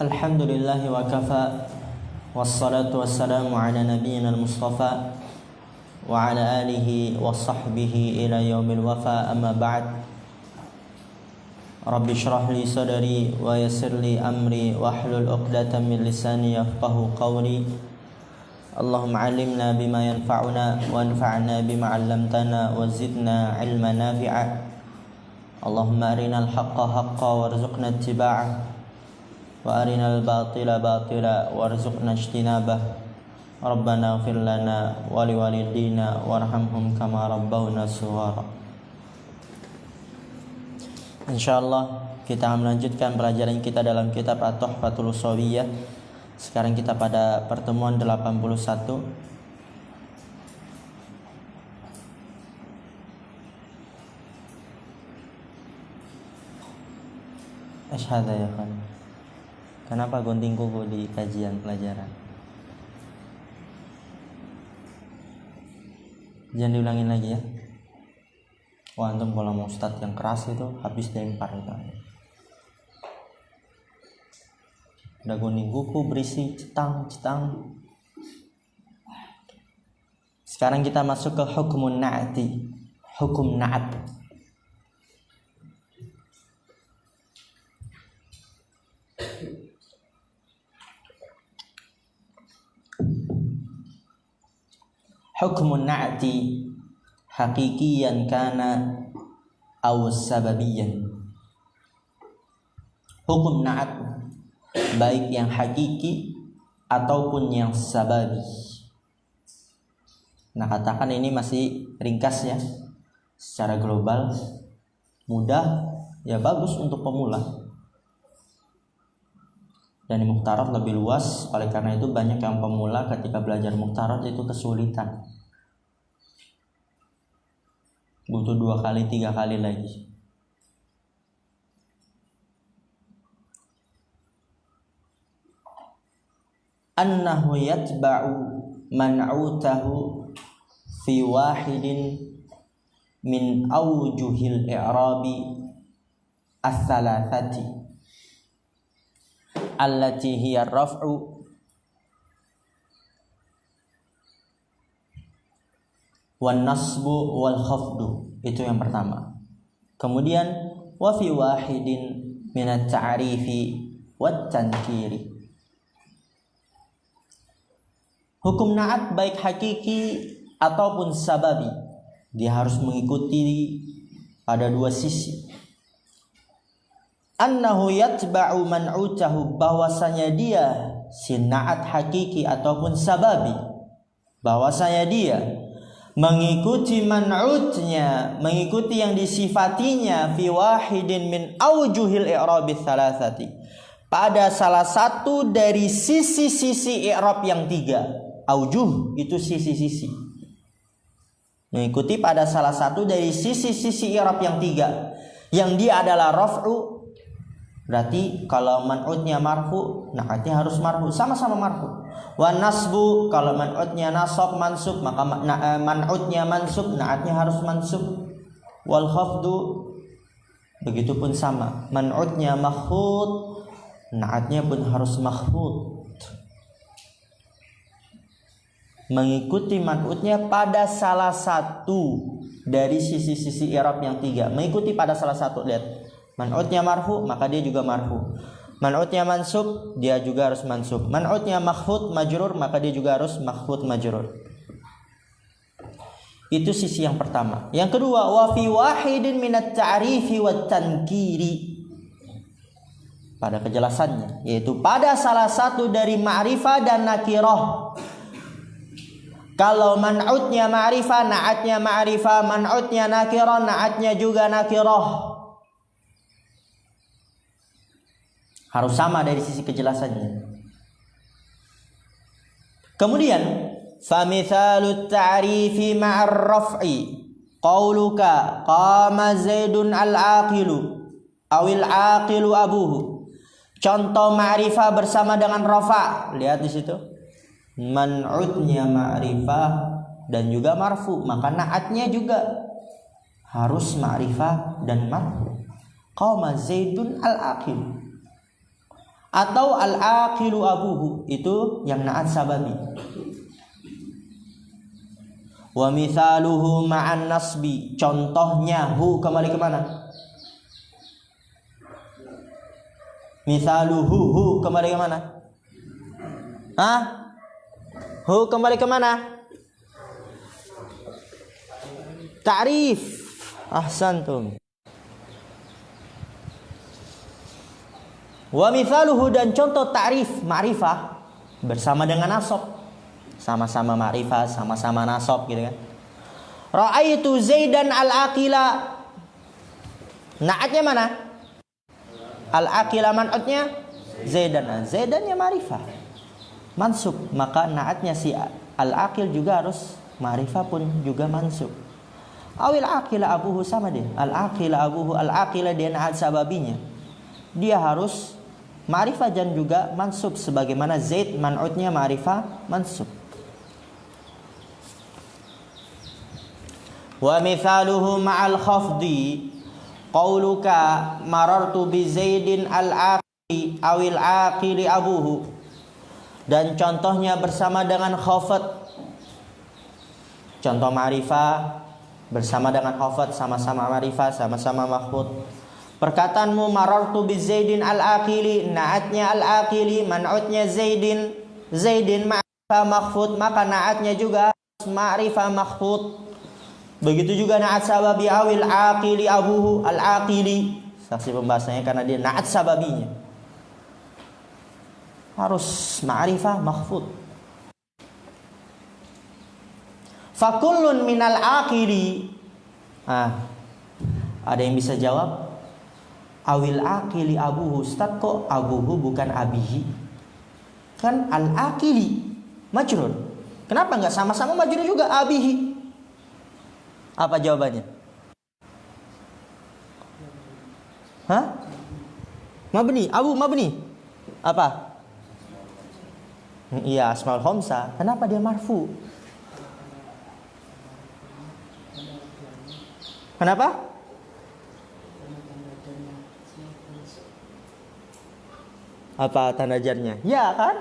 Alhamdulillahi wa kafa, wassalatu wassalamu ala nabiyyina al-mustafa wa ala alihi wa sahbihi ila yaumil wafa, amma ba'd. Rabbi shrah li sadri wa yassir li amri wahlul 'uqdatam min lisani yafqahu qawli. Allahumma 'allimna bima yanfa'una wa anfa'na bima 'allamtana wa zidna 'ilman nafi'a. Allahumma arinal haqqa haqqan warzuqna ittiba'ah wa arinal batila batila warzuqna ijtinabah. Rabbana ighfir lana wa liwalidina warhamhum kama rabbawna shighara. Insyaallah kita melanjutkan pelajaran kita dalam kitab At-Tuhfatul Ushawiyah. Sekarang kita pada pertemuan 81. Asyhadu ya kan. Kenapa gunting kuku di kajian pelajaran? Jangan diulangin lagi ya. Wah, antum kalau mau ustadz yang keras itu habis lempar itu. Udah gunting kuku berisi cetang. Sekarang kita masuk ke hukum na'ati. Hukum na'at. Hukmun na'ti haqiqiyan kana aw sababiyan. Hukum na'at baik yang hakiki ataupun yang sababi. Nah, katakan ini masih ringkas ya. Secara global mudah ya, bagus untuk pemula. Dan mukhtarat lebih luas, oleh karena itu banyak yang pemula ketika belajar mukhtarat itu kesulitan. Butuh 2 kali 3 kali lagi. Annahu yatba'u man'utahu fi wahidin min awjuhil i'rabi ats-tsalatsati allati hiya ar-raf'u wan nasbu wal khafdu. Itu yang pertama. Kemudian wa fi wahidin min at-ta'rifi wat tankiri. Hukum na'at baik hakiki ataupun sababi, dia harus mengikuti pada 2 sisi. Annahu yatba'u man'utahu, bahwasanya dia si na'at hakiki ataupun sababi, bahwasanya dia mengikuti man'utnya, mengikuti yang disifatinya fi wahidin min aujuhil i'rabi tsalatsati, pada salah satu dari sisi-sisi i'rab yang 3. Aujuh itu sisi-sisi. Mengikuti pada salah satu dari sisi-sisi i'rab yang 3, yang dia adalah raf'u. Berarti kalau man'utnya marfu, na'atnya harus marfu, sama-sama marfu. Wa nasbu, kalau man'utnya nasab mansub, maka man'utnya mansub, na'atnya harus mansub. Wal khafdu, begitupun sama. Man'utnya makhfud, na'atnya pun harus makhfud. Mengikuti man'utnya pada salah satu dari sisi-sisi i'rab yang 3. Mengikuti pada salah satu, lihat. Man'utnya marfu, maka dia juga marfu. Man'utnya mansub, dia juga harus mansub. Man'utnya makhfud majrur, maka dia juga harus makhfud majrur. Itu sisi yang pertama. Yang kedua, wa fi wahidin minat ta'rifi wat tankiri, pada kejelasannya, yaitu pada salah satu dari ma'rifah dan nakirah. Kalau man'utnya ma'rifah, na'atnya ma'rifah. Man'utnya nakirah, na'atnya juga nakirah. Harus sama dari sisi kejelasannya. Kemudian, famithalut ta'rifi ma'ar raf'i qauluka qama zaidun al-aqilu awil aqilu abuhu. Contoh ma'rifah bersama dengan rafa. Lihat di situ. Man'utnya ma'rifah dan juga marfu, maka na'atnya juga harus ma'rifah dan marfu. Qama zaidun al-aqil. Atau al-aqilu abuhu, itu yang na'at sababi. Wa mithaluhu ma'an nasbi, contohnya hu kembali kemana? Mithaluhu, hu kembali kemana? Hah? Hu kembali kemana? Ta'rif. Ahsantum. Wa mithaluhu, dan contoh ta'rif ma'rifah bersama dengan nasab. Sama-sama ma'rifah, sama-sama nasab gitu kan. Ra'aitu Zaidan al-aqila. Na'atnya mana? Al-aqila, man'utnya Zaidan. Zaidannya ma'rifah, mansub, maka na'atnya si al-aqil juga harus ma'rifah pun juga mansub. Awil aqila abuhu, sama dia. Al-aqila abuhu, al-aqila dia na'at sababinya. Dia harus ma'rifah dan juga mansub, sebagaimana Zaid man'utnya ma'rifah mansub. Wa mithaluhu ma'al khafdi qauluka marartu bi Zaidin al-aqili awil aqili abuhu. Dan contohnya bersama dengan khafat, contoh ma'rifah bersama dengan khafat, sama-sama ma'rifah, sama-sama mahfud. Perkataanmu marartu bi Zaidin al-aqili, na'atnya al-aqili, man'utnya Zaidin. Zaidin ma'rifah mahfud, maka na'atnya juga ma'rifah mahfud. Begitu juga na'at sababi awil aqili abuhu, al-aqili. Saksi pembahasannya karena dia na'at sababinya harus ma'rifah mahfud. Fakullun minal aqili. Ada yang bisa jawab? Awil aqili abuhu. Ustaz, kok abuhu bukan abihi? Kan al-aqili majrur. Kenapa enggak sama-sama majrur juga abihi? Apa jawabannya? Hah? Mabni, abu mabni. Apa? Iya, asmaul khamsah. Kenapa dia marfu? Kenapa? Apa tanda jarnya? Ya kan?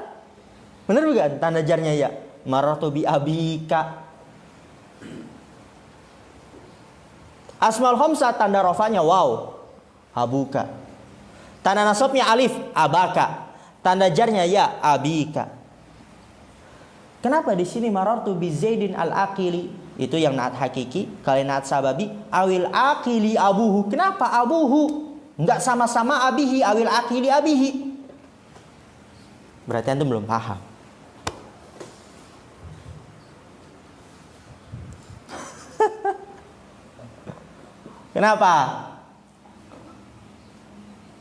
Benar bukan tanda jarnya ya? Marartu bi abika. Asmaul khamsah tanda rafanya waw, abuka. Tanda nasabnya alif, abaka. Tanda jarnya ya, abika. Kenapa di sini marartu bi Zaidin al-aqili? Itu yang naat hakiki. Kalau naat sababi, awil aqili abuhu. Kenapa abuhu? Enggak sama-sama abihi, awil aqili abihi. Berarti antum belum paham. Kenapa?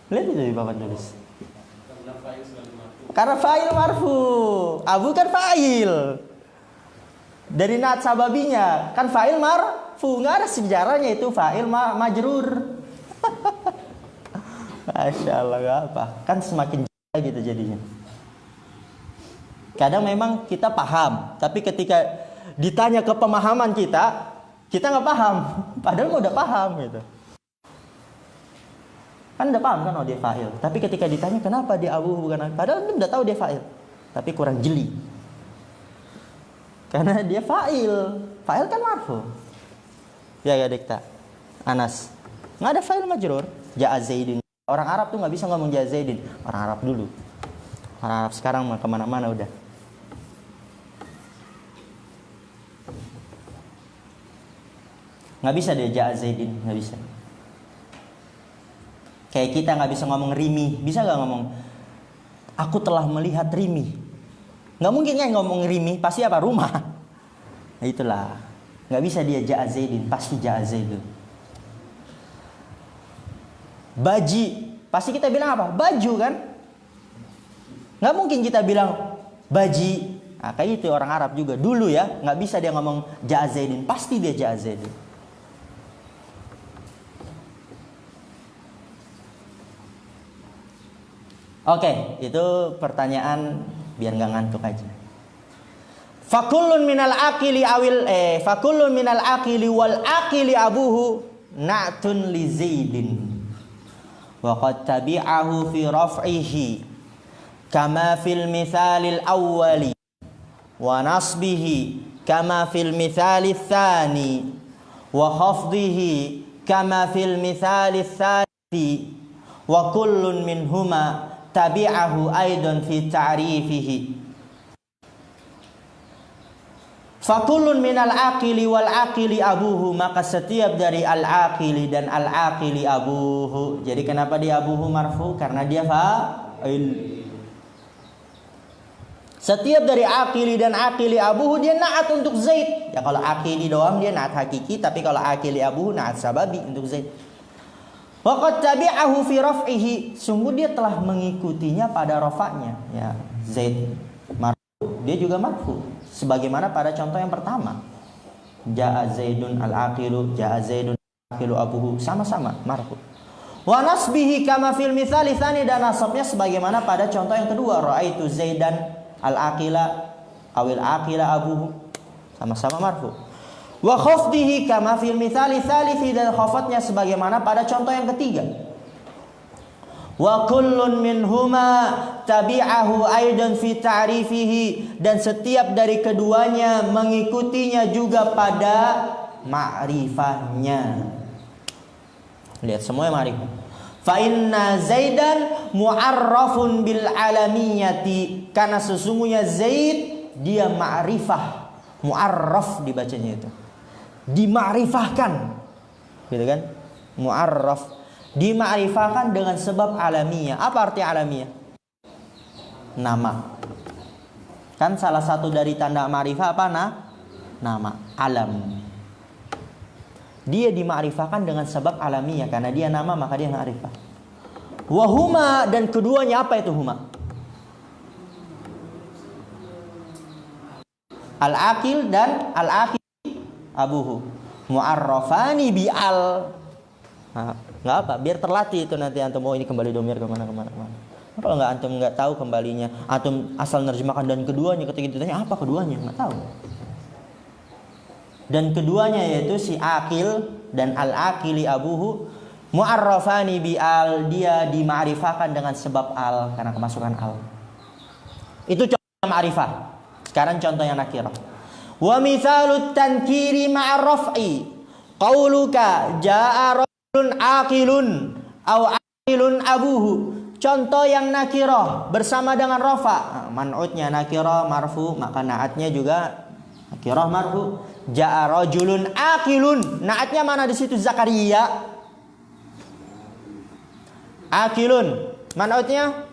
Lihat itu di papan tulis. Karena fa'il marfu. Abu kan fa'il. Dari naat sababinya kan fa'il marfu, nggak ada sejarahnya itu fa'il majrur. Masya Allah, gak apa. Kan semakin gitu jadinya. Kadang memang kita paham, tapi ketika ditanya ke pemahaman kita nggak paham. Padahal udah paham gitu. Kan udah paham kan, oh dia fa'il. Tapi ketika ditanya kenapa dia abu bukan, padahal udah tahu dia fa'il, tapi kurang jeli. Karena dia fa'il. Fa'il kan marfu. Ya dikta. Anas. Nggak ada fa'il majrur. Ja'a Zaidin. Orang Arab tuh nggak bisa ngomong ja'a Zaidin. Orang Arab dulu. Orang Arab sekarang mah kemana-mana udah. Nggak bisa dia ja'a Zaidin. Nggak bisa. Kayak kita nggak bisa ngomong Rimi. Bisa nggak ngomong aku telah melihat Rimi? Nggak mungkin kan ngomong Rimi. Pasti apa? Rumah. Nah itulah. Nggak bisa dia ja'a Zaidin. Pasti ja'a Zaidun. Baji. Pasti kita bilang apa? Baju kan? Nggak mungkin kita bilang baji. Nah, kayak itu orang Arab juga. Dulu ya. Nggak bisa dia ngomong ja'a Zaidin. Pasti dia ja'a Zaidin. Oke, itu pertanyaan biar nggak ngantuk aja. Fakullun minal aqili fakullun minal aqili wal aqili abuhu na'tun li Zaidin. Wa qad tabi'ahu fi raf'ihi kama fil mithalil awwali wa nasbihi kama fil mithalil thani wa khafdihi kama fil mithalil thalithi wa kullun minhuma tabi'ahu aidan fi ta'rifihi. Fakullun minal aqili wal aqili abuhu, maka setiap dari al aqili dan al aqili abuhu. Jadi kenapa dia abuhu marfu? Karena dia fa'il. Setiap dari aqili dan aqili abuhu dia na'at untuk Zaid. Ya kalau aqili doang dia na'at hakiki, tapi kalau aqili abuhu na'at sababi untuk Zaid. Wa qad tabi'ahu fi raf'ihi, sungguh dia telah mengikutinya pada rafa'nya. Ya, Zaid marfu, dia juga marfu. Sebagaimana pada contoh yang pertama, Ja'a Zaidun al-aqilu, Ja'a Zaidun al-aqilu abuhu, sama-sama marfu. Wa nasbihi kama fil mithali tsani, dan nasabnya sebagaimana pada contoh yang kedua, Ra'aitu Zaidan al-aqila awil aqila abuhu, sama-sama marfu. Wa khafdihi kama fil mithali tsalithi, dan khafatnya sebagaimana pada contoh yang ketiga. Wa kullun minhuma tabi'ahu aidan fi ta'rifihi, dan setiap dari keduanya mengikutinya juga pada ma'rifahnya. Lihat semuanya ma'rifah. Fa inna Zaidan mu'arrafun bil alamiyati, karena sesungguhnya Zaid dia ma'rifah, mu'arraf dibacanya itu, dima'rifahkan, gitu kan? Mu'arraf, dima'rifahkan dengan sebab alamiah. Apa arti alamiah? Nama. Kan salah satu dari tanda ma'rifah apa? Nama, alam. Dia dima'rifahkan dengan sebab alamiah, karena dia nama maka dia ma'rifah. Wahuma, dan keduanya apa itu huma? Al-aqil dan al-aqil abuhu mu'arrafani bi'al. Nah, nggak apa, biar terlatih itu nanti antum. Oh ini kembali domir kemana. Kalau nggak antum nggak tahu kembalinya, antum asal nerjemahkan dan keduanya, ketika ditanya apa keduanya nggak tahu. Dan keduanya yaitu si akil dan al akili abuhu mu'arrafani bi al, dia dima'rifahkan dengan sebab al, karena kemasukan al. Itu contoh ma'rifah. Sekarang contohnya nakirah. Wa mithalut tankiri ma'arraf'i qauluka ja'a rajulun aqilun au aqilun abuhu. Contoh yang nakirah bersama dengan rafa, man'utnya nakirah marfu, maka naatnya juga nakirah marfu. Ja'a rajulun aqilun, naatnya mana di situ? Zakaria. Aqilun, man'utnya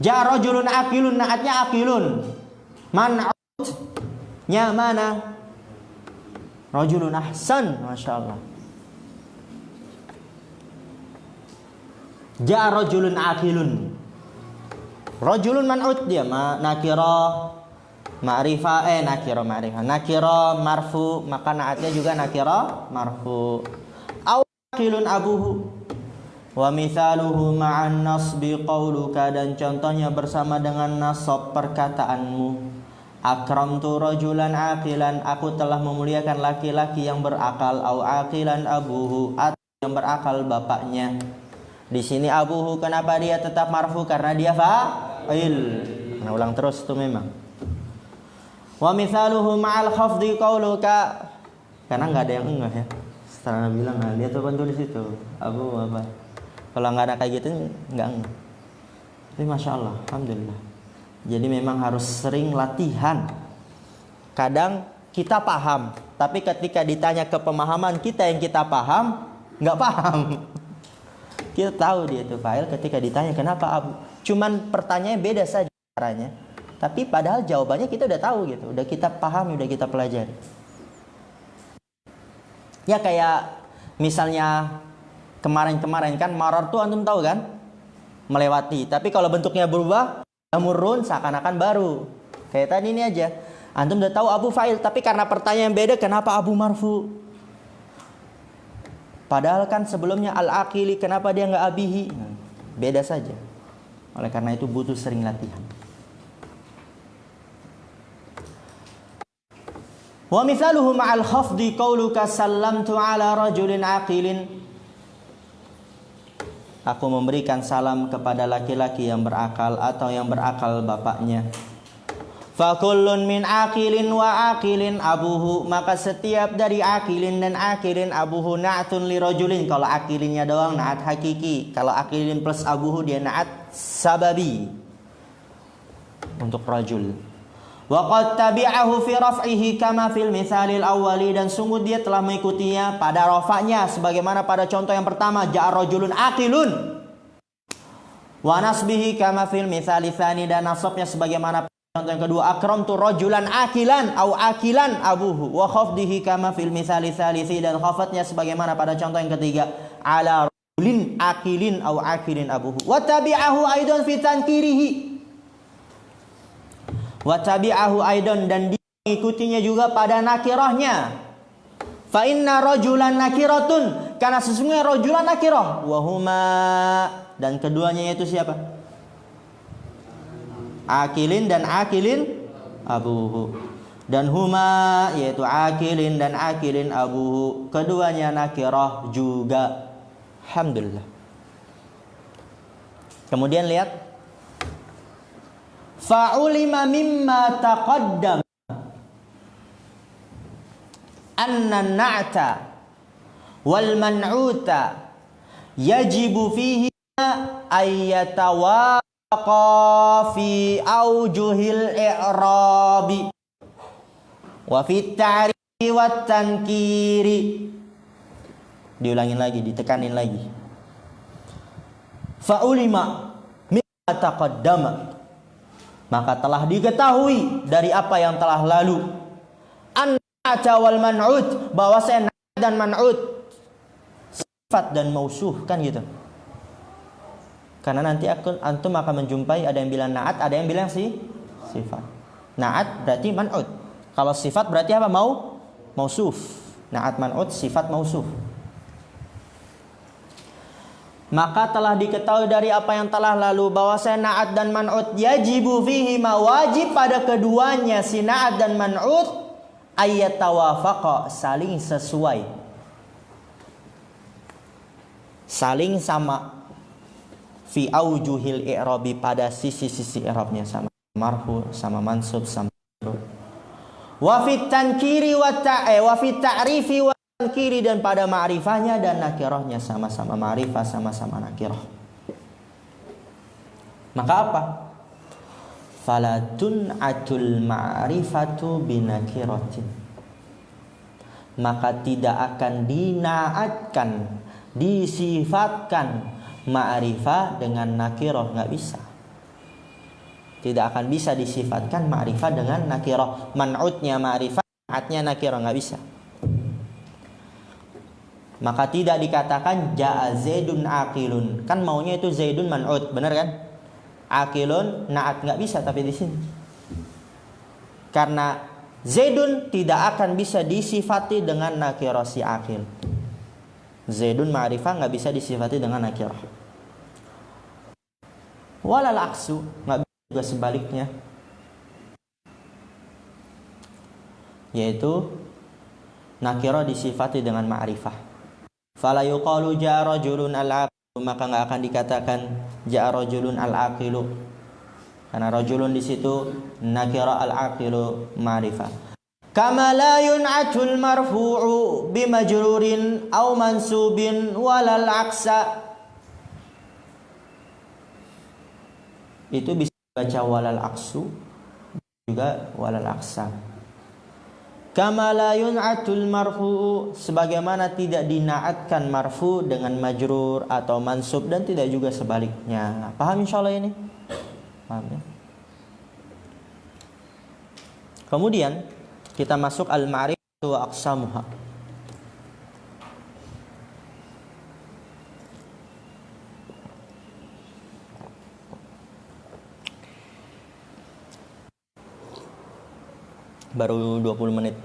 Ja'a rajulun aqilun, naatnya aqilun. Man'utnya mana? Rajulun, ahsan, masyaallah. Ja'a rajulun aqilun. Rajulun man'ut dia nakira ma'rifah, nakira ma'rifah. Nakira marfu, maka naatnya juga nakira marfu. Aw aqilun abuhu. Wa mithaluhu ma'an nasbi qauluka, dan contohnya bersama dengan nasab perkataanmu. Akramtu rajulan aqilan, aku telah memuliakan laki-laki yang berakal. Au aqilan abuhu, atau yang berakal bapaknya. Di sini abuhu, kenapa dia tetap marfu? Karena dia fa'il. Nah, ulang terus itu memang. Wa mithaluhu ma'al khafdi qauluka, karena nggak ada yang enggak ya. Setelah bilang, nah, lihat apa tulis itu abu apa. Kalau nggak ada kayak gitu nggak enggak. Tapi masya Allah, alhamdulillah. Jadi memang harus sering latihan. Kadang kita paham, tapi ketika ditanya ke pemahaman kita yang kita paham, nggak paham. Kita tahu dia itu fa'il, ketika ditanya kenapa abu, cuman pertanyaannya beda saja caranya, tapi padahal jawabannya kita udah tahu gitu, udah kita pahami, udah kita pelajari. Ya kayak misalnya kemarin-kemarin kan marar tuh antum tahu kan, melewati, tapi kalau bentuknya berubah murun, seakan-akan baru. Kayak tadi ini aja, antum udah tahu abu fa'il, tapi karena pertanyaan beda, kenapa abu marfu? Padahal kan sebelumnya al-aqili, kenapa dia nggak abihi? Beda saja. Oleh karena itu butuh sering latihan. Wa mithaluhu ma'al khafdi qauluka sallamtu ala rajulin aqilin. Aku memberikan salam kepada laki-laki yang berakal atau yang berakal bapaknya. Fa kullun min aqilin wa aqilin abuhu, maka setiap dari aqilin dan aqilin abuhu na'tun li rajulin. Kalau aqilinnya doang na'at hakiki, kalau aqilin plus abuhu dia na'at sababi untuk rajul. Wa qad tabi'ahu fi raf'ihi kama fil mithalil awwali, dan sungguh dia telah mengikutinya pada rafa'nya sebagaimana pada contoh yang pertama, ja'a rajulun aqilun. Wa nasbihi kama fil mithali tsani, dan nasabnya sebagaimana contoh yang kedua, akramtu rajulan aqilan au aqilan abuhu. Wa khafdihi kama fil mithali tsalisi, dan khafatnya sebagaimana pada contoh yang ketiga, ala rajulin aqilin au aqilin abuhu. Wa tabi'ahu aidan fi tankirihi. Wa tabi'ahu aidan, dan diikutinya juga pada nakirahnya. Fa inna rajulan nakiratun, karena sesungguhnya rajulan nakirah. Wa huma, dan keduanya yaitu siapa? Akilin dan akilin abuhu. Dan huma yaitu akilin dan akilin abuhu, keduanya nakirah juga. Alhamdulillah. Kemudian lihat, fa'ulima mimma taqaddam anna na'ta wal man'uta yajibu fihi ayyatawaqa fi aujuhil i'rabi wa fit ta'rifi wat tankiri. Diulangin lagi, ditekanin lagi. Fa'ulima mimma taqaddama, maka telah diketahui dari apa yang telah lalu, an-na'ta wal man'ut, bahwasanya na'at dan man'ut sifat dan mausuh, kan gitu. Karena nanti antum akan menjumpai ada yang bilang na'at, ada yang bilang sifat. Na'at berarti man'ut. Kalau sifat berarti apa? Mausuf. Na'at man'ut, sifat mausuf. Maka telah diketahui dari apa yang telah lalu bahwasanya na'at dan man'ut yajibu fihi ma, wajib pada keduanya si na'at dan man'ut ayyatawafaqa, saling sesuai, saling sama, fi aujuhil i'rabi, pada sisi-sisi i'rabnya sama, marfu sama mansub sama majrur. Wa fit tankiri wa fit ta'rifi wa tankiri, dan pada ma'rifahnya dan nakirahnya sama-sama ma'rifah, sama-sama nakirah. Maka apa? Falatun atul ma'rifatu binakiratin, maka tidak akan dinaatkan, disifatkan ma'rifah dengan nakirah, nggak bisa. Tidak akan bisa disifatkan ma'rifah dengan nakirah. Man'utnya ma'rifah, naatnya nakirah, nggak bisa. Maka tidak dikatakan ja'a Zaidun aqilun. Kan maunya itu Zaidun man'ut, benar kan? Aqilun na'at, nggak bisa tapi di sini. Karena Zaidun tidak akan bisa disifati dengan nakirah si aqil. Zaidun ma'rifah nggak bisa disifati dengan nakirah. Walal aksu, nggak bisa juga sebaliknya. Yaitu nakirah disifati dengan ma'rifah. Fala yuqalu ja'a rajulun al-aqilu, maka enggak akan dikatakan ja'a rajulun al-aqilu, karena rajulun di situ nakira, al-aqilu ma'rifah. Kama la yun'atul marfu'u bimajrurin aw mansubin walal aksa, itu bisa baca walal aksu juga walal aksa. Kama la yun'atul marfu, sebagaimana tidak dinaatkan marfu dengan majrur atau mansub, dan tidak juga sebaliknya. Paham insyaallah ini? Paham ya? Kemudian kita masuk al-ma'rifatu wa aqsamuha. Baru 20 menit.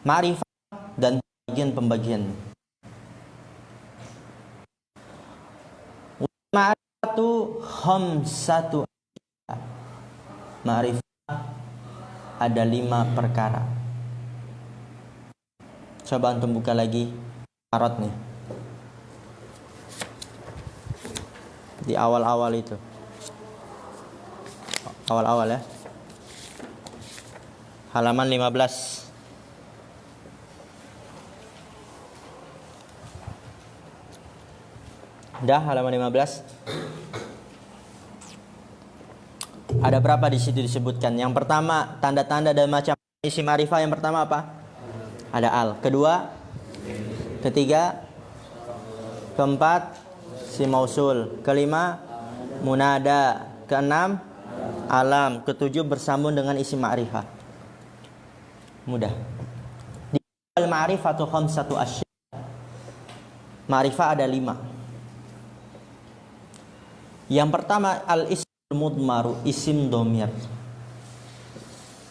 Ma'rifah dan pembagian. Ma'rifatu khamsatu. Ma'rifah ada 5 perkara. Coba antum buka lagi Arad nih. Di awal-awal itu. Awal-awal ya. Halaman 15. Dah halaman 15. Ada berapa di situ disebutkan? Yang pertama, tanda-tanda dan macam isim ma'rifah yang pertama apa? Ada al. Kedua, ketiga, keempat, isim mausul. Kelima, munada. Keenam, alam. Ketujuh, bersambung dengan isim ma'rifah. Mudah. Di al-ma'rifatu khamsatu asya. Ma'rifah ada 5. Yang pertama, al-isim mudmaru, isim domir.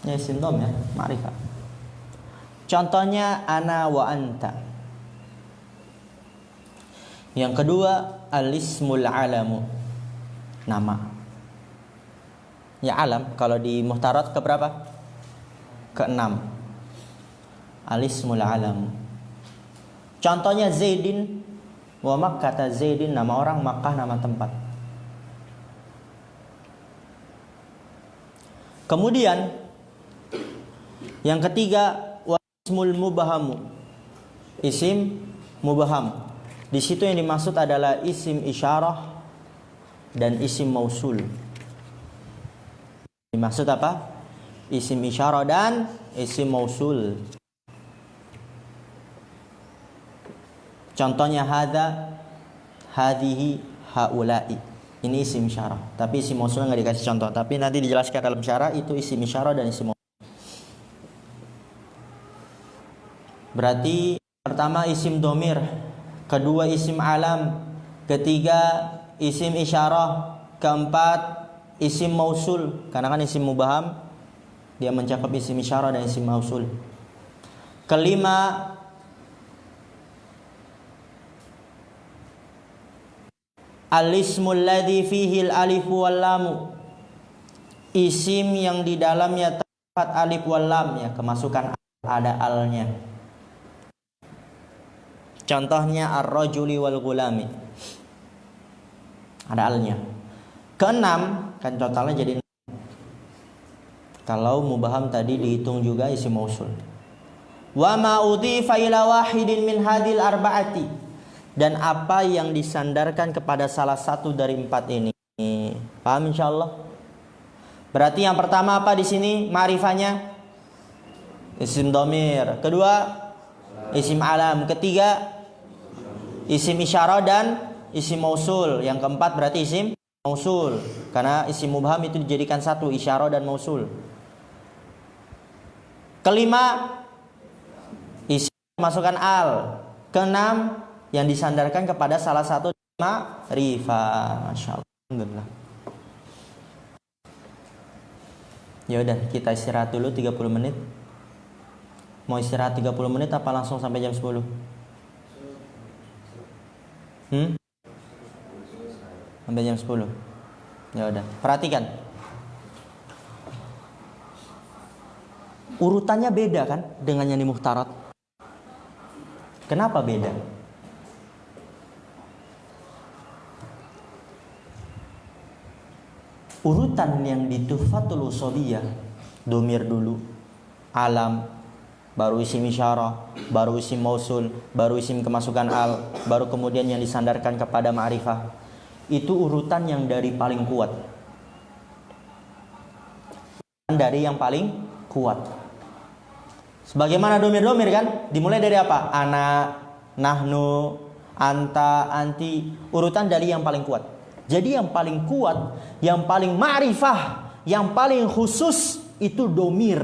Ya, isim domir, ma'rifah. Contohnya ana wa anta. Yang kedua, al-ismul alamu, nama. Ya, alam kalau di muhtarat ke berapa? Ke-6. Al-ismul alamu. Contohnya Zaidin wa Makkah, Zaidin nama orang, Makkah nama tempat. Kemudian yang ketiga, ismul mubahamu, isim mubaham. Di situ yang dimaksud adalah isim isyarah dan isim mausul. Dimaksud apa? Isim isyarah dan isim mausul. Contohnya hadza, hadhihi, haula'i. Ini isim isyarah, tapi isim mausul nggak dikasih contoh. Tapi nanti dijelaskan dalam syarah itu isim isyarah dan isim mausul. Berarti pertama isim domir, kedua isim alam, ketiga isim isyarah, keempat isim mausul. Karena kan isim mubaham dia mencakup isim isyarah dan isim mausul. Kelima al-ismul ladzi fihi al-alif wal lam. Isim yang di dalamnya terdapat alif wal lam, ya, kemasukan ada alnya. Contohnya ar-rajuli wal gulami. Ada alnya. Keenam, kan totalnya jadi 6. Kalau mubaham tadi dihitung juga isim mausul. Wa ma udhifa ila wahidin min hadhil arba'ati. Dan apa yang disandarkan kepada salah satu dari 4 ini. Paham insyaallah? Berarti yang pertama apa di sini? Ma'rifahnya isim domir. Kedua, isim alam. Ketiga, isim isyarah dan isim mausul. Yang keempat berarti isim mausul. Karena isim mubham itu dijadikan satu, isyarah dan mausul. Kelima, isim masukkan al. Keenam, yang disandarkan kepada salah satu ma'rifah. Masyaallah. Alhamdulillah. Ya udah, kita istirahat dulu 30 menit. Mau istirahat 30 menit apa langsung sampai jam 10? Sampai jam 10. Ya udah, perhatikan. Urutannya beda kan dengan yang di muhtarat. Kenapa beda? Urutan yang di tuhfatul usuliyah, domir dulu, alam, baru isim isyarah, baru isim mausul, baru isim kemasukan al, baru kemudian yang disandarkan kepada ma'rifah. Itu urutan yang dari paling kuat. Dari yang paling kuat. Sebagaimana domir-domir kan, dimulai dari apa? Ana, nahnu, anta, anti. Urutan dari yang paling kuat. Jadi yang paling kuat, yang paling ma'rifah, yang paling khusus itu domir.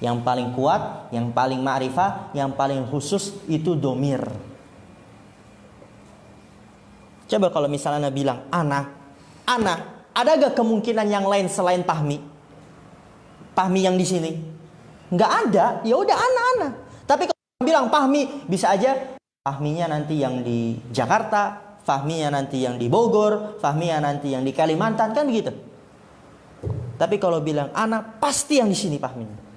Yang paling kuat, yang paling ma'rifah, yang paling khusus itu domir. Coba kalau misalnya bilang ana, ada gak kemungkinan yang lain selain Pahmi? Pahmi yang di sini? Nggak ada. Ya udah ana. Tapi kalau bilang Pahmi, bisa aja Pahminya nanti yang di Jakarta, fahminya nanti yang di Bogor, fahminya nanti yang di Kalimantan, kan begitu. Tapi kalau bilang ana, pasti yang di sini fahminya.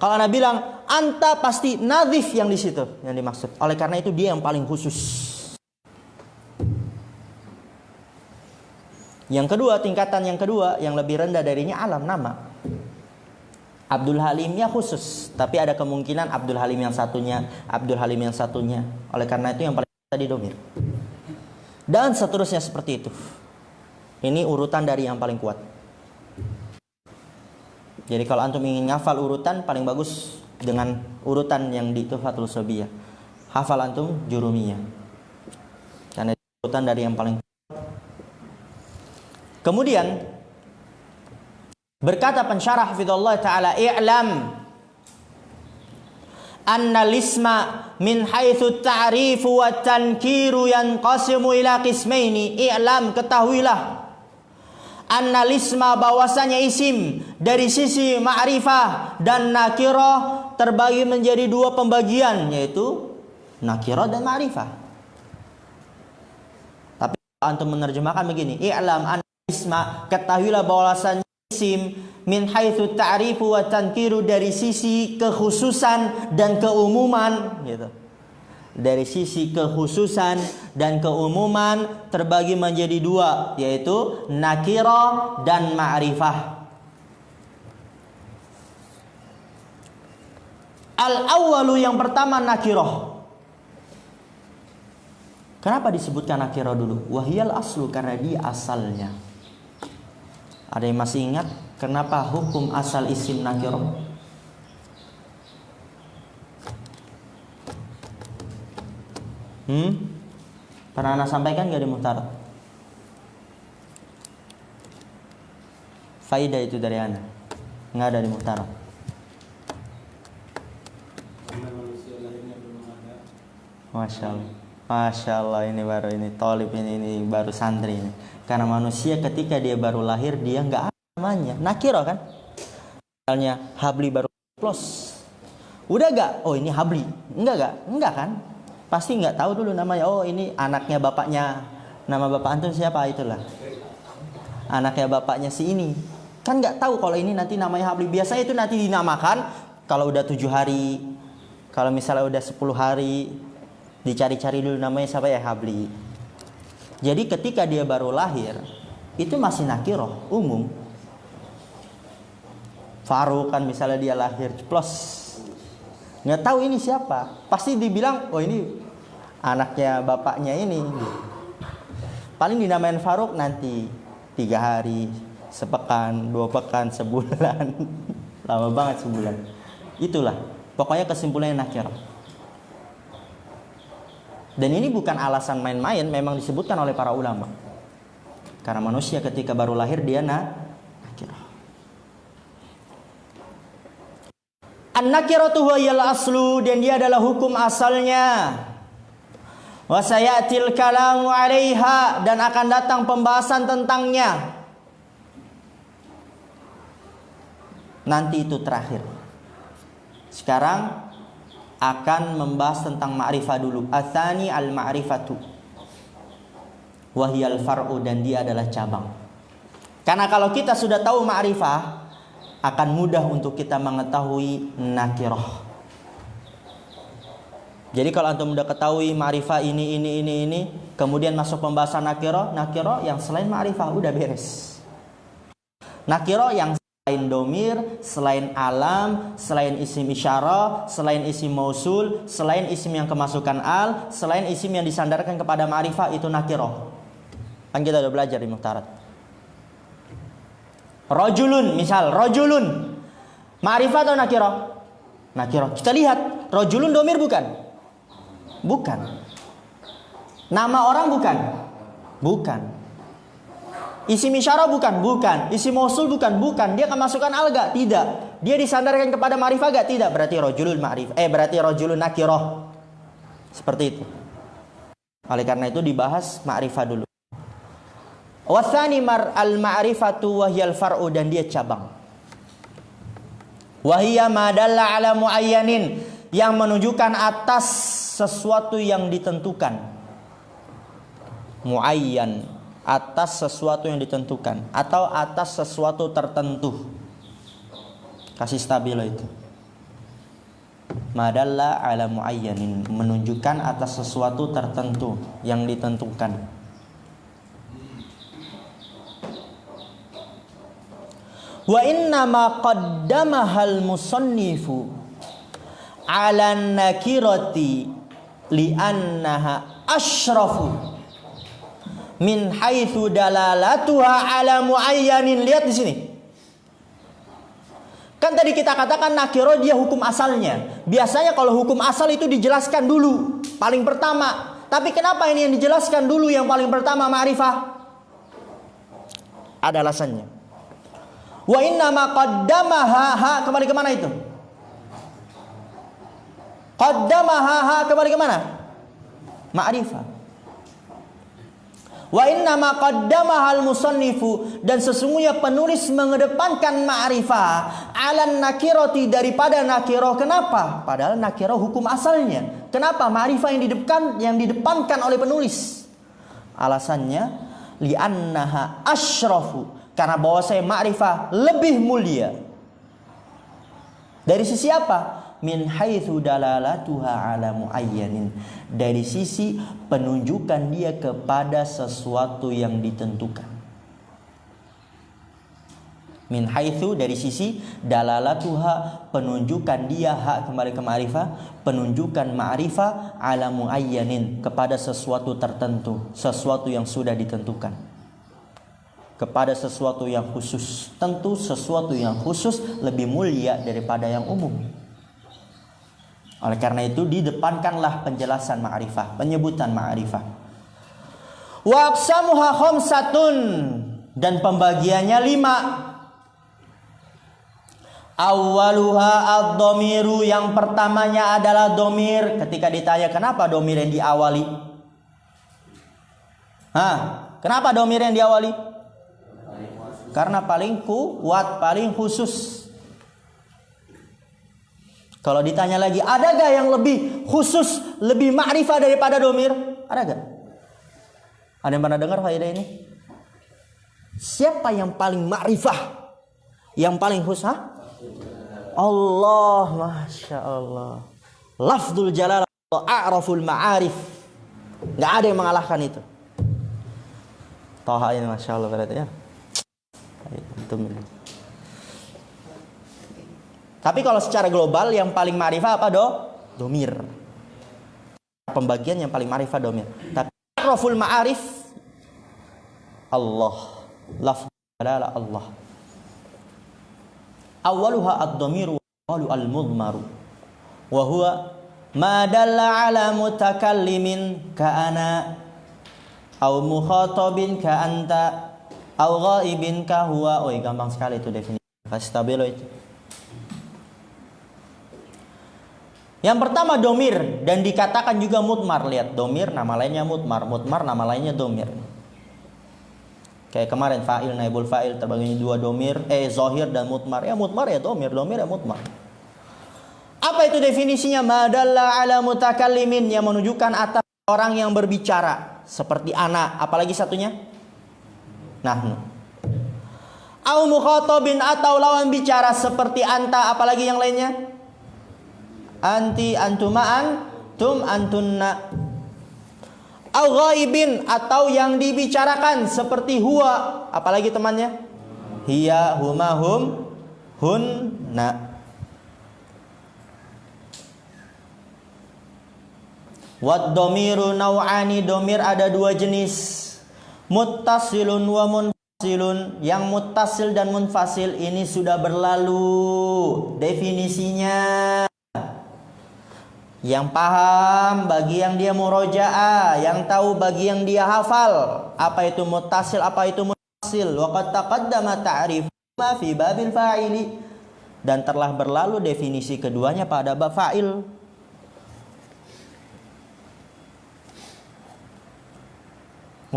Kalau ana bilang anta, pasti nadhif yang di situ yang dimaksud. Oleh karena itu dia yang paling khusus. Yang kedua, tingkatan yang kedua yang lebih rendah darinya alam nama. Abdul Halimnya khusus, tapi ada kemungkinan Abdul Halim yang satunya, Abdul Halim yang satunya. Oleh karena itu yang paling tadi domir. Dan seterusnya seperti itu. Ini urutan dari yang paling kuat. Jadi kalau antum ingin ngafal urutan, paling bagus dengan urutan yang di Tuhfatul Sobiyah. Hafal antum Jurumiyah. Karena urutan dari yang paling kuat. Kemudian berkata pensyarah hafizallahu taala, i'lam anna lisma min haitsu ta'rifu wa tankiru yanqasimu ila qismaini. I'lam, ketahuilah, anna lisma, bahwasanya isim dari sisi ma'rifah dan nakirah terbagi menjadi dua pembagian, yaitu nakirah dan ma'rifah. Tapi antum menerjemahkan begini, i'lam anna lisma, ketahuilah bahwasanya isim min haitsu ta'rifu wa tankiru, dari sisi kekhususan dan keumuman, gitu. Dari sisi kekhususan dan keumuman terbagi menjadi dua, yaitu nakirah dan ma'rifah. Al-awwalu, yang pertama nakirah. Kenapa disebutkan nakirah dulu? Wahiyal aslu, karena dia asalnya. Ada yang masih ingat kenapa hukum asal isim nakirah? Pernah Anda sampaikan gak di muhtarat? Faidah itu dari Anda? Nggak ada di muhtarat. Masya Allah, Masya Allah, ini baru ini tolib, ini baru santri ini. Karena manusia ketika dia baru lahir, dia nggak ada namanya nakirah kan. Misalnya Habli baru plus, udah gak? Oh ini Habli, enggak kan? Pasti nggak tahu dulu namanya. Oh ini anaknya bapaknya, nama bapak antum siapa, itulah anaknya bapaknya si ini. Kan nggak tahu kalau ini nanti namanya Habli. Biasanya itu nanti dinamakan kalau udah 7 hari, kalau misalnya udah 10 hari, dicari-cari dulu namanya siapa ya, Habli. Jadi ketika dia baru lahir, itu masih nakirah, umum. Faruk kan misalnya dia lahir plus, nggak tahu ini siapa, pasti dibilang oh ini anaknya bapaknya ini. Paling dinamain Faruk nanti 3 hari, sepekan, 2 pekan, sebulan. Lama banget sebulan. Itulah pokoknya kesimpulannya nakirah. Dan ini bukan alasan main-main, memang disebutkan oleh para ulama. Karena manusia ketika baru lahir dia nakirah. An-nakiratu huwal aslu, dan dia adalah hukum asalnya. Wa sayatil kalamu 'alaiha, dan akan datang pembahasan tentangnya. Nanti itu terakhir. Sekarang akan membahas tentang ma'rifah dulu. Atsani al-ma'rifatu wa hiyal far'u, dan dia adalah cabang. Karena kalau kita sudah tahu ma'rifah, akan mudah untuk kita mengetahui nakirah. Jadi kalau antum sudah ketahui ma'rifah ini, kemudian masuk pembahasan nakirah yang selain ma'rifah udah beres. Nakirah yang selain domir, selain alam, selain isim isyarah, selain isim mausul, selain isim yang kemasukan al, selain isim yang disandarkan kepada ma'rifah, itu nakirah. Kan kita udah belajar di muhtarat. Rajulun, misal rajulun, ma'rifah atau nakirah? Nakirah. Kita lihat, rajulun domir bukan? Bukan. Nama orang bukan? Bukan. Isim isyarah bukan? Bukan. Isim mausul bukan? Bukan. Dia kemasukan al gak? Tidak. Dia disandarkan kepada ma'rifah gak? Tidak. Berarti rajulun ma'rifah. Berarti rajulun nakirah. Seperti itu. Oleh karena itu dibahas ma'rifah dulu. Wathani al-ma'rifatu wahyal far'u, dan dia cabang. Wahiyya madalla ala muayyanin, yang menunjukkan atas sesuatu yang ditentukan. muayyan, atas sesuatu yang ditentukan atau atas sesuatu tertentu. Kasih stabilo itu. Madalla ala muayyanin, menunjukkan atas sesuatu tertentu yang ditentukan. Wa inna ma qaddamahal musannifu ala nakirati li'annaha asyrafu min haitsu dalalatuha ala muayyanin. Lihat di sini. Kan tadi kita katakan nakiro dia hukum asalnya. Biasanya kalau hukum asal itu dijelaskan dulu paling pertama. Tapi kenapa ini yang dijelaskan dulu yang paling pertama ma'rifah? Ada alasannya. Wa inna ma qaddamaha, kembali ke mana itu? Qaddamaha kembali ke mana? Ma'rifah. Wa inna ma qaddamahal musannifu, dan sesungguhnya penulis mengedepankan ma'rifah alan nakirati daripada nakiro. Kenapa? Padahal nakiro hukum asalnya. Kenapa ma'rifah yang didepankan oleh penulis? Alasannya li'annaha asyrafu, karena bahwasanya ma'rifah lebih mulia. Dari sisi apa? Min haitsu dalalatuha ala muayyanin, dari sisi penunjukan dia kepada sesuatu yang ditentukan. Min haitsu, dari sisi dalalatuha, penunjukan dia, hak kembali ke ma'rifah, penunjukan ma'rifah ala muayyanin, kepada sesuatu tertentu, sesuatu yang sudah ditentukan, kepada sesuatu yang khusus. Tentu sesuatu yang khusus lebih mulia daripada yang umum. Oleh karena itu didepankanlah penjelasan ma'rifah, penyebutan ma'rifah. Wa aqsamuha khamsatun, dan pembagiannya 5. Awwaluha ad-dhamiru, yang pertamanya adalah domir. Ketika ditanya kenapa domir yang diawali? Kenapa domir yang diawali? Karena paling kuat, paling khusus. Kalau ditanya lagi, ada gak yang lebih khusus, lebih ma'rifah daripada domir? Ada gak? Ada yang pernah dengar faedah ini? Siapa yang paling ma'rifah? Yang paling khusus? Allah, Masya Allah. Lafzul jalal a'raful ma'arif. Gak ada yang mengalahkan itu. Taha ini Masya Allah berarti ya. Tapi kalau secara global yang paling ma'rifah apa domir. Pembagian yang paling ma'rifah domir. Tapi a'raful ma'arif Allah. Lafzul jalal Allah. Awwaluha ad-dhamiru wa al-mudmaru. Wa huwa ma dalla ala mutakallimin ka'ana au mukhatabin ka'anta au ghaibin ka huwa. Gampang sekali itu definisi. Kasih tabelo itu. Yang pertama domir, dan dikatakan juga mutmar. Lihat, domir nama lainnya mutmar, mutmar nama lainnya domir. Kayak kemarin fa'il, naibul fa'il terbagi 2 domir, zohir dan mutmar. Ya mutmar ya domir, domir ya mutmar. Apa itu definisinya? Madalla ala mutakallimin, yang menunjukkan atas orang yang berbicara, seperti ana. Apalagi satunya? Nahnu. Au mukhatabin, atau lawan bicara, seperti anta. Apalagi yang lainnya? Anti, antuma, antum, antunna. Au ghaibin, atau yang dibicarakan, seperti huwa. Apalagi temannya? Hiya, huma, hum, hunna. Wad domiru naw'ani, domir ada 2 jenis. Muttasilun wa munfasilun. Yang muttasil dan munfasil ini sudah berlalu definisinya. Yang paham bagi yang dia murojaah, yang tahu bagi yang dia hafal. Apa itu muttasil, apa itu munfasil. Wa qad taqaddama ta'rif ma fi babil fa'ili, dan telah berlalu definisi keduanya pada bab fa'il.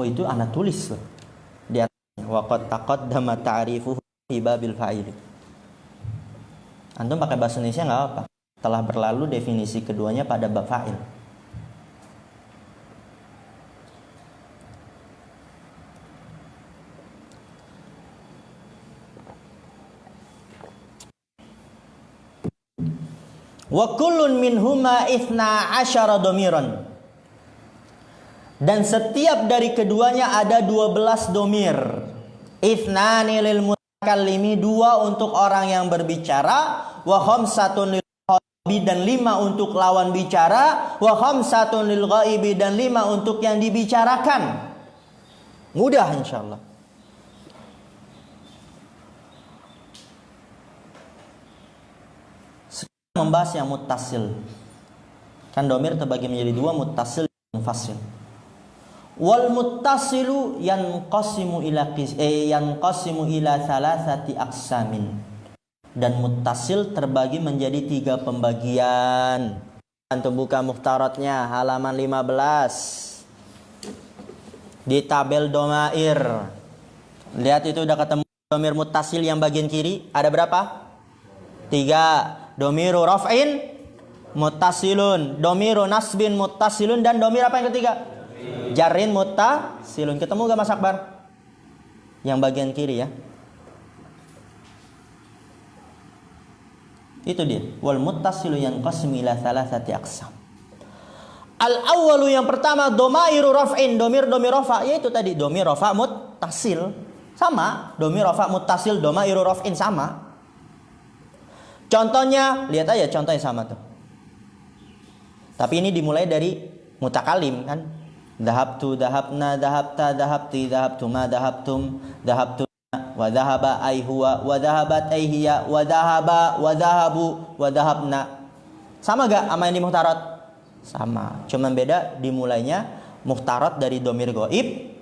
Itu anak tulis loh. Di atasnya wa qad taqaddama ta'rifuhu fi babil fa'ili. Antum pakai bahasa Indonesia enggak apa-apa. Telah berlalu definisi keduanya pada bab fa'il. Wa kullun minhuma 12 domiron. Dan setiap dari keduanya ada 12 domir. Ithnani lil mutakallimi, 2 untuk orang yang berbicara, wa khamsatun lil ghaibi, dan 5 untuk lawan bicara, wa khamsatun lil ghaibi, dan 5 untuk yang dibicarakan. Mudah insyaallah. Sekarang membahas yang muttasil. Kan domir terbagi menjadi 2, muttasil dan munfasil. Wal muttasilu yanqasimu ila thalathati aqsamin. Dan muttasil terbagi menjadi 3 pembagian. Antum buka mukhtaratnya halaman 15. Di tabel domair. Lihat itu udah ketemu domir muttasil yang bagian kiri. Ada berapa? 3. Domiru raf'in muttasilun, domiru nasbin muttasilun, dan domir apa yang ketiga? Jarrin muttasilun. Ketemu gak Mas Akbar? Yang bagian kiri ya. Itu dia. Wal muttasilu yanqasimu ila thalathati aqsam. Al awwalu, yang pertama, domairu raf'in, domir rafa, yaitu tadi domir rafa muttasil. Sama, domir rafa muttasil, domairu raf'in sama. Contohnya, lihat aja contohnya sama tuh. Tapi ini dimulai dari mutakalim kan. Dhahabtu, dhahabna, dhahabta, dhahabti, dhahabtuma, dhahabtum, dhahabtuna, wa dhahaba ay huwa, wa dhahabat ay hiya, wa dhahaba, wa dhahabu, wa dhahabna. Sama gak sama yang di muhtarat? Sama. Cuman beda dimulainya muhtarat dari domir ghaib,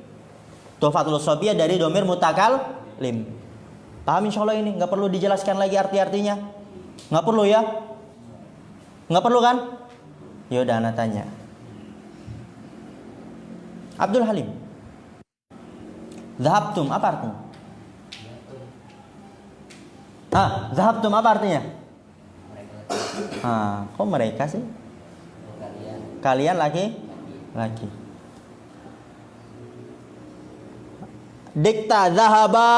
tuhfatul sobiyah dari domir mutakalim. Paham insyaallah ini? Gak perlu dijelaskan lagi arti-artinya? Gak perlu ya? Gak perlu kan? Yaudah anak tanya. Abdul Halim, dhahabtum apa artinya? Dhahabtum apa artinya? Kok mereka sih? Kalian laki. Dikta dhahaba.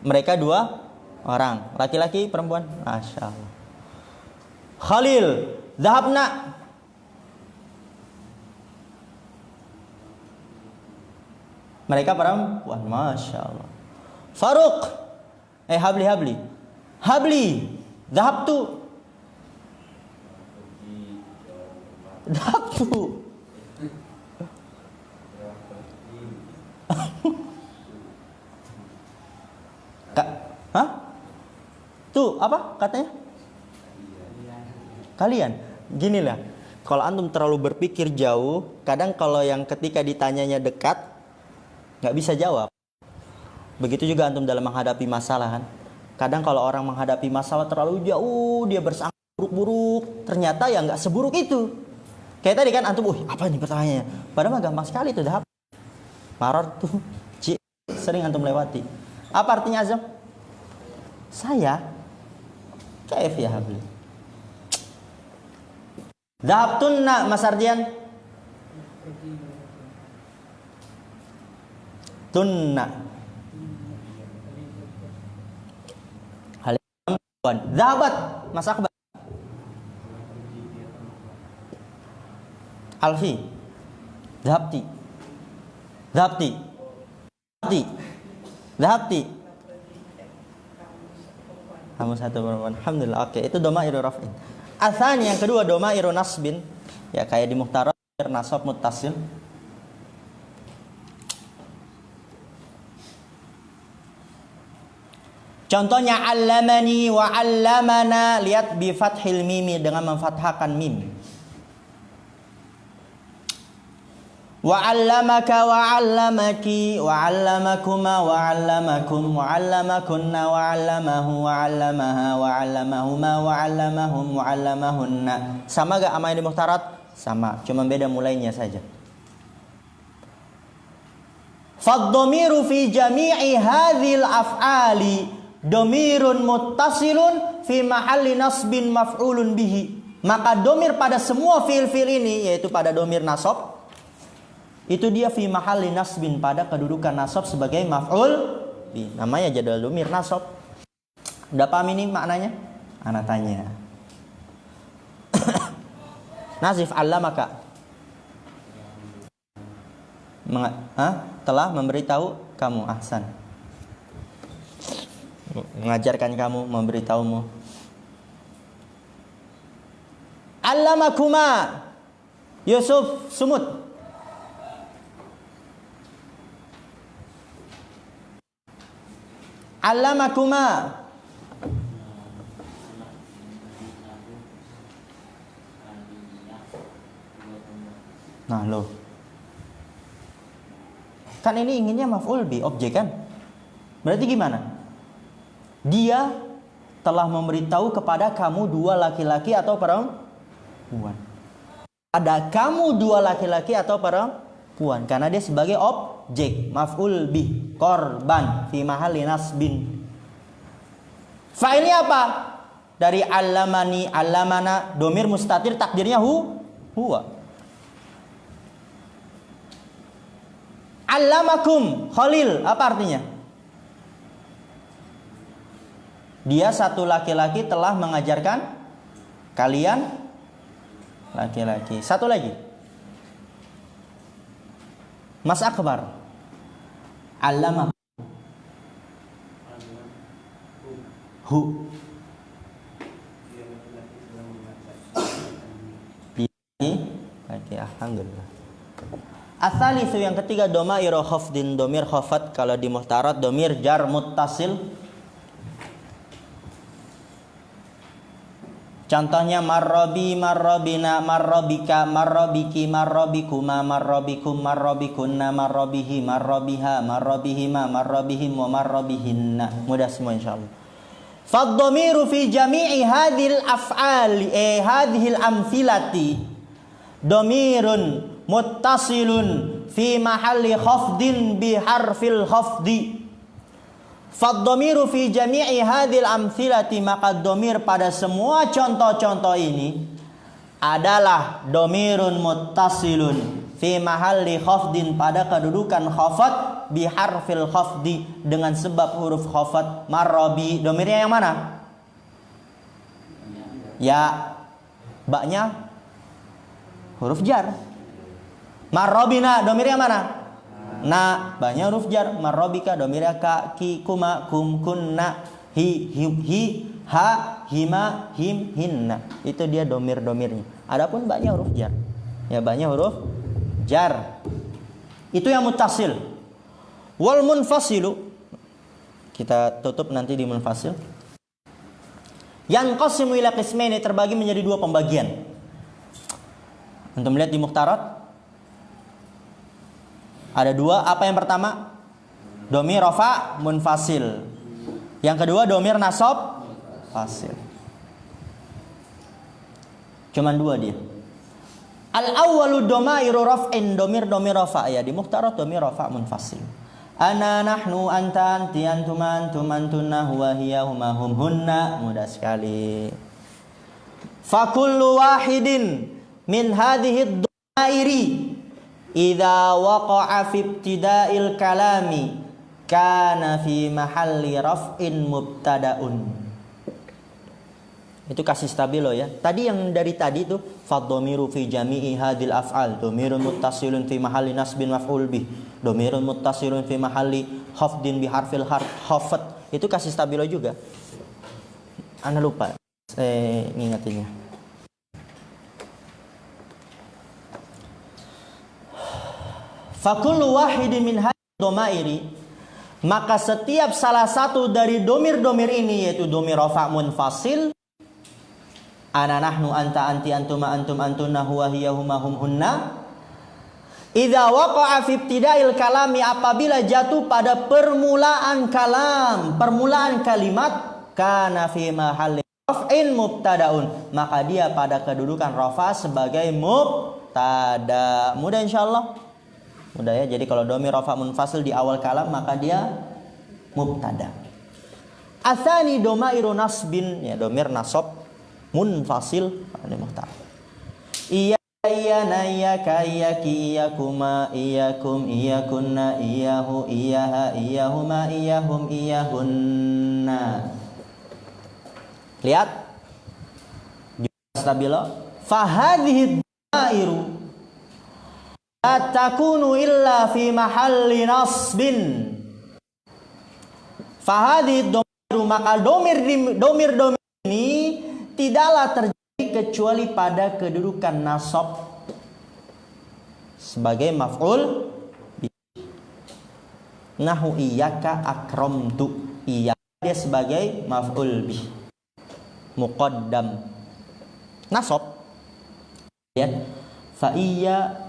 Mereka 2 orang, laki-laki perempuan. Masya Allah. Khalil, dhahabna. Mereka perempuan. Masya Allah. Faruk, habli. Dhahabtu. Tuh apa katanya? Kalian. Ginilah, kalau antum terlalu berpikir jauh, kadang kalau yang ketika ditanyanya dekat nggak bisa jawab. Begitu juga antum dalam menghadapi masalah kan. Kadang kalau orang menghadapi masalah terlalu jauh, dia bersangka buruk-buruk, ternyata ya nggak seburuk itu. Kayak tadi kan antum, apa nih pertanyaannya? Padahal mah gampang sekali itu, dahab. Maror tuh, sering antum lewati. Apa artinya azam? Saya. Kaif ya habli. Dhahabtunna Mas Ardian. Tunna. Dhahabat Mas Akbar. Alfi. Dhahabti. Kamu satu perempuan. Alhamdulillah. Oke, itu domairu raf'in. Atsani yang kedua domairu nasbin. Ya kayak di muhtarat nasab muttasil. Contohnya allamani wa allamana, lihat bi fathil mimi, dengan memfathahkan mim. Wa 'allamaka wa 'allamaki wa 'allamakuma wa 'allamakum wa 'allamakunna wa 'allamahu wa 'allamaha wa 'allamahuma wa 'allamahum wa 'allamahunna. Sama gak sama yang di muhtarat? Sama, cuma beda mulainya saja. Fad-dhamiru fi jami'i hadhil af'ali dhamirun muttasilun fi mahalli nasbin maf'ulun bihi. Maka dhamir pada semua fiil-fiil ini, yaitu pada dhamir nasab, itu dia fi mahalli nasbin, pada kedudukan nasab sebagai maf'ul bi. Namanya jadwal domir nasab. Udah paham ini maknanya? Ana tanya. Nazif allamaka. Telah memberitahu kamu. Ahsan. Mengajarkan kamu, memberitahumu. Allamakuma. Yusuf sumut. Allamakuma. Nah loh, kan ini inginnya maf'ul bi, objek kan? Berarti gimana? Dia telah memberitahu kepada kamu dua laki-laki atau perempuan. Ada kamu dua laki-laki atau perempuan, karena dia sebagai objek, maf'ul bi, korban fi mahalli nasbin. Fa'ilnya apa? Dari allamani, allamana, domir mustatir, takdirnya huwa. Allamakum Khalil, apa artinya? Dia satu laki-laki telah mengajarkan kalian laki-laki. Satu lagi, Mas Akbar. Allamahu laki, alhamdulillah. Asalisu yang ketiga, domairu khafdin, domir khafat. Kalau di muhtarat domir jar muttasil. Contohnya marrobi, marrobina, marrobika, marrobiki, marrobikuma, marrobikum, marrobikunna, marrobihi, marrobiha, marrobihima, marrobihim, wa marrobihinna. Mudah semua insyaallah. Faddomiru fi jami'i hadhil af'ali hadhil amthilati domirun muttasilun fi mahalli khafdin bi harfil khafdi. Faddomiru fi jami'i hadhil amthilati, maka domir pada semua contoh-contoh ini adalah domirun muttasilun fi mahalli khafdin, pada kedudukan khafat, bi harfil khafdi, dengan sebab huruf khafat. Marrobi, domirnya yang mana? Ya, baknya huruf jar. Marrobina, domirnya mana? Na, banyak huruf jar. Marrobika, domirnya ka, ki, kuma, kum, kunna, hi, ha, hima, him, hinna. Itu dia domir-domirnya. Adapun banyak huruf jar. Ya, banyak huruf jar. Itu yang muttasil. Wal munfasilu, kita tutup nanti di munfasil. Yang qasimu ila qismaini, terbagi menjadi dua pembagian. Untuk melihat di muhtarat ada dua. Apa yang pertama? Domir rafa munfasil. Yang kedua domir nasab fasil. Cuman dua dia. Al awwalu domairu raf'in, domir rafa, ya di muhtarat domir rafa munfasil. Ana, nahnu, anta, anti, antuma, antum, antunna, huwa, hiya, huma, hum, hunna. Mudah sekali. Fa kullu wahidin min hadhihi domairi idza waqa'a fi ibtida'il kalami kana fi mahalli raf'in mubtada'un. Itu kasih stabilo ya. Tadi yang dari tadi itu faddomiru fi jami'i hadil af'al, domirun muttasilun fi mahalli nasbin maf'ul bih, domirun muttasilun fi mahalli khafdin bi harfil khafat. Itu kasih stabilo juga. Ana lupa ngingetinnya. Fakullu wahidin min hadhihi domairi, maka setiap salah satu dari domir-domir ini, yaitu domir rafa munfasil, ana, nahnu, anta, anti, antuma, antum, antunna, huwa, hiya, huma, hum, hunna, idza waqa'a fi ibtida'il kalami, apabila jatuh pada permulaan kalam, permulaan kalimat, kana fi mahalli raf'in mubtada'un, maka dia pada kedudukan rafa sebagai mubtada. Mudah insyaallah. Mudah ya. Jadi kalau domir rafa munfasil di awal kalam, maka dia mubtada. Atsani domairu nasbin, ya domir nasab munfasil pada muhtar. Iya iyana iyaka iyaki iyakuma iyakum iyakunna iyahu iyaha iyahuma iyahum iyahunna. Lihat stabilo. Fahadhihi dhairu la takunu illa fi mahalli nasbin. Fahadhihi dhairu, maka domir ini tidaklah terjadi kecuali pada kedudukan nasab sebagai maf'ul bihi. Nahu iyyaka akramtu, iya dia sebagai maf'ul bihi muqaddam nasab. Lihat, fa iya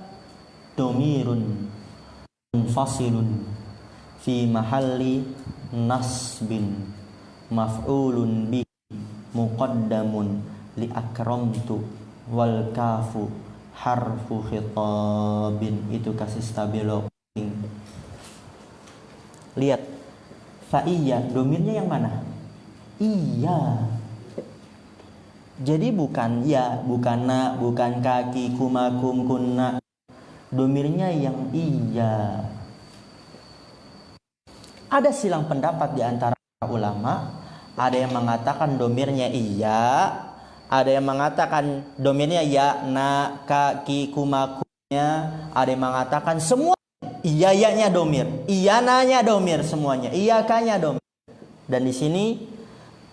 domirun munfasilun fi mahalli nasbin maf'ulun bihi muqaddamun li akramtu wal kafu harfu khitabin. Itu kasih stabilo. Lihat, fa iya domirnya yang mana? Iya. Jadi bukan ya, bukan na, bukan kaki, kumakum, kunna. Domirnya yang iya. Ada silang pendapat di antara ulama. Ada yang mengatakan domirnya iya, ada yang mengatakan domirnya ya, na, kaki, kumakumnya. Ada yang mengatakan semua iya-nya domir, iyananya domir semuanya, iyakanya domir. Dan di sini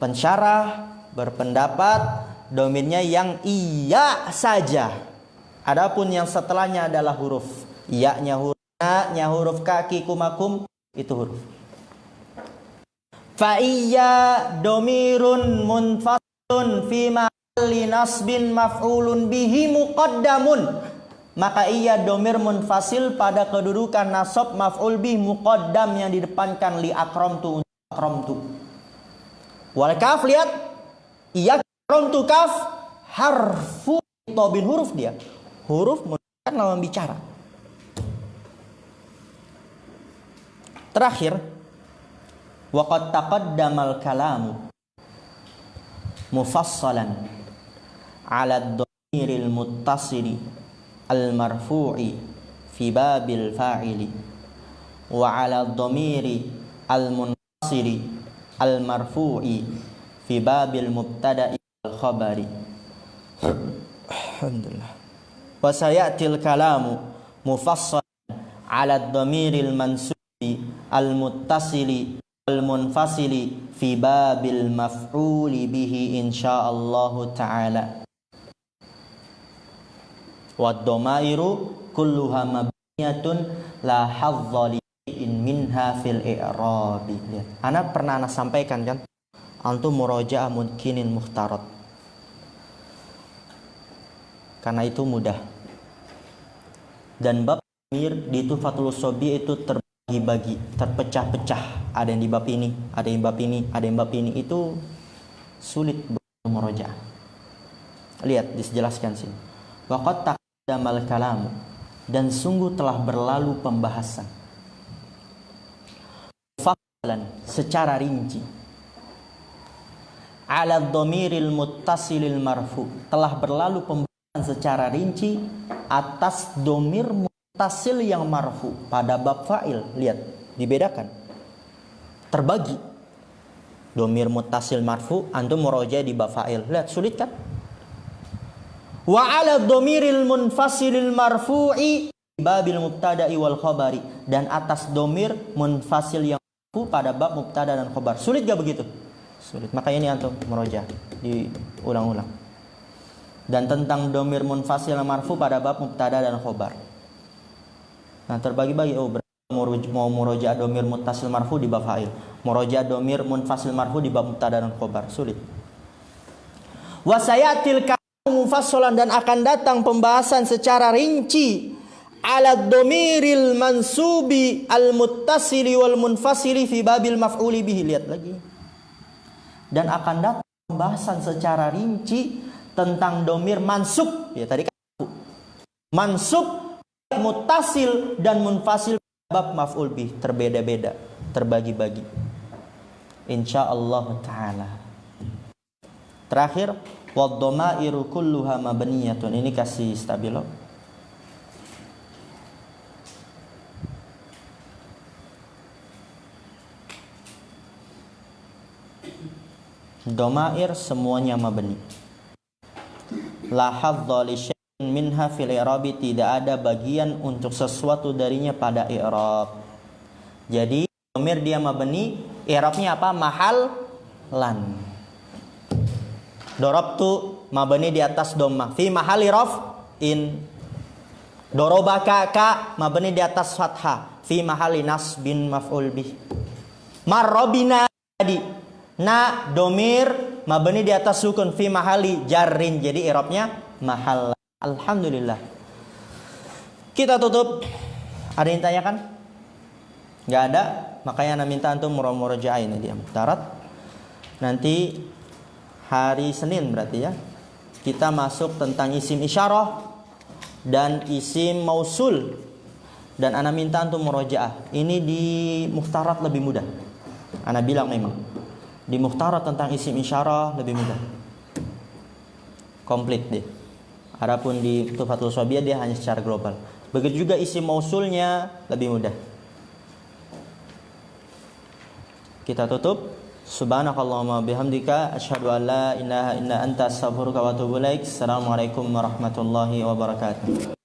pensyarah berpendapat domirnya yang iya saja. Adapun yang setelahnya adalah huruf. Iya-nya huruf, na-nya huruf, kaki, kumakum itu huruf. Fa iya domirun munfasilun fi mahalli nasbin maf'ulun bihi muqaddamun. Maka iya domir munfasil pada kedudukan nasab maf'ul bihi muqaddam yang didepankan li akramtu, akramtu. Wal kaf, lihat, iya akramtu kaf harfu khitabin, huruf dia. Huruf menunjukkan lawan bicara. Terakhir, waqad taqaddamal kalamu mufassalan ala ad-dhamiril muttasili al-marfu'i fi babil fa'ili wa ala ad-dhamiri al-munfasili al-marfu'i fi babil mubtada'i al-khabari. Alhamdulillah. Wa sayatil kalamu mufassalan ala ad-dhamiril mansubi al-muttasili al-munfasili fi babil maf'uli bihi insyaallah ta'ala. Wad-dhamairu kulluha mabniyatun la hadza li'in minha fil i'rabi. Ana pernah sampaikan kan, antum murajaah mungkinin mukhtarat. Karena itu mudah. Dan bab dhamir di Tuhfatul Sobi itu terbagi-bagi, terpecah-pecah. Ada yang di bab ini, ada yang bab ini, ada yang bab ini. Itu sulit bermurojaah. Lihat, dijelaskan sini. Waqad taqaddamal kalamu, dan sungguh telah berlalu pembahasan. Faklan, secara rinci. Ala dhamiril muttasilil marfu, telah berlalu pembahasan secara rinci atas domir muttasil yang marfu pada bab fa'il. Lihat, dibedakan, terbagi. Domir muttasil marfu, antum murojaah di bab fa'il. Lihat, sulit kan? Wa ala dhamiril munfasilil marfu'i babil mubtada'i wal khabari, dan atas domir munfasil yang marfu pada bab mubtada dan khabar. Sulit gak begitu? Sulit. Makanya ini antum murojaah diulang-ulang. Dan tentang domir munfasil yang marfu pada bab mubtada dan khabar. Nah, terbagi-bagi. Oh, mau murojaah domir muttasil marfu di bab fa'il, murojaah domir munfasil marfu di bab mubtada dan khabar. Sulit. Wa sayatil mufassalan, dan akan datang pembahasan secara rinci ala dhamiril mansubi al muttasili wal munfasili fi babil maf'uli bihi. Lihat lagi. Dan akan datang pembahasan secara rinci tentang domir mansub. Ya, tadi kan mansub, muttasil dan munfasil bab maf'ul bih, terbeda-beda, terbagi-bagi. Insyaallah taala. Terakhir, Wad-dhamairu kulluha mabniyatun. Ini kasih stabilo. Dhamair semuanya mabni. La hadza li syai'in minha fil i'rabi, tidak ada bagian untuk sesuatu darinya pada i'rab. Jadi dhamir dia mabni, i'rabnya apa? Mahal lan. Darabtu mabni di atas dhammah fi mahali raf'in. Darabaka ka mabni di atas fathah fi mahali nasbin maf'ul bih. Marrabina tadi na domir mabni di atas sukun fi mahali jarrin, jadi i'rabnya mahal. Alhamdulillah. Kita tutup. Ada yang tanyakan? Enggak ada. Makanya ana minta antum murajaah ini dia muhtarat. Nanti hari Senin berarti ya, kita masuk tentang isim isyarah dan isim mausul. Dan ana minta antum murajaah. Ini di muhtarat lebih mudah. Ana bilang memang di muhtarat tentang isim isyarah lebih mudah, komplit deh. Adapun di Tuhfatul Shobiyah dia hanya secara global. Begitu juga isim mausulnya lebih mudah. Kita tutup. Subhanakallahumma bihamdika asyhadu an la ilaha illa anta astaghfiruka wa atubu ilaik. Assalamualaikum warahmatullahi wabarakatuh.